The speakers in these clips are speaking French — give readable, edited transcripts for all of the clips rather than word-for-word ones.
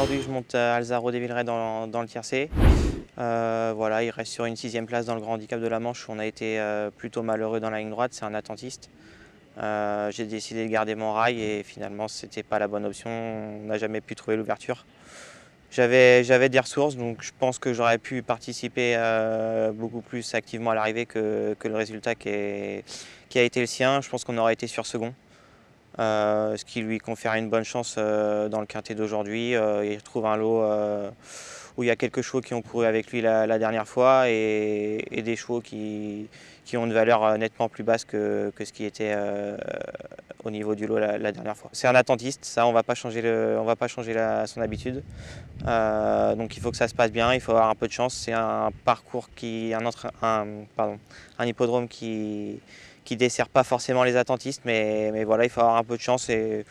Aujourd'hui, je monte à Alzaro des Villeray dans le tiercé. Voilà, il reste sur une 6e place dans le grand handicap de la Manche. On a été plutôt malheureux dans la ligne droite, c'est un attentiste. J'ai décidé de garder mon rail et finalement, c'était pas la bonne option. On n'a jamais pu trouver l'ouverture. J'avais des ressources, donc je pense que j'aurais pu participer beaucoup plus activement à l'arrivée que le résultat qui a été le sien. Je pense qu'on aurait été sur second. Ce qui lui confère une bonne chance dans le quintet d'aujourd'hui. Il retrouve un lot où il y a quelques chevaux qui ont couru avec lui la dernière fois et des chevaux qui ont une valeur nettement plus basse que ce qui était au niveau du lot la dernière fois. C'est un attentiste, ça on va pas changer son habitude. Donc il faut que ça se passe bien, il faut avoir un peu de chance. C'est un parcours un hippodrome qui dessert pas forcément les attentistes, mais voilà, il faut avoir un peu de chance. Et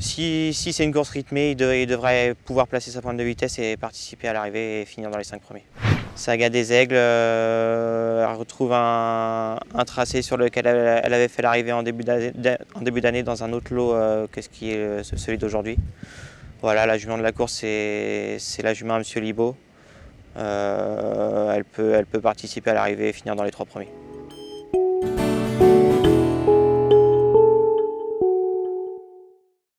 si c'est une course rythmée, il devrait pouvoir placer sa pointe de vitesse et participer à l'arrivée et finir dans les 5 premiers. Saga des Aigles, elle retrouve un tracé sur lequel elle avait fait l'arrivée en début d'année dans un autre lot que ce qui est celui d'aujourd'hui. Voilà, la jument de la course, c'est la jument Monsieur Libaud. Elle peut participer à l'arrivée et finir dans les 3 premiers.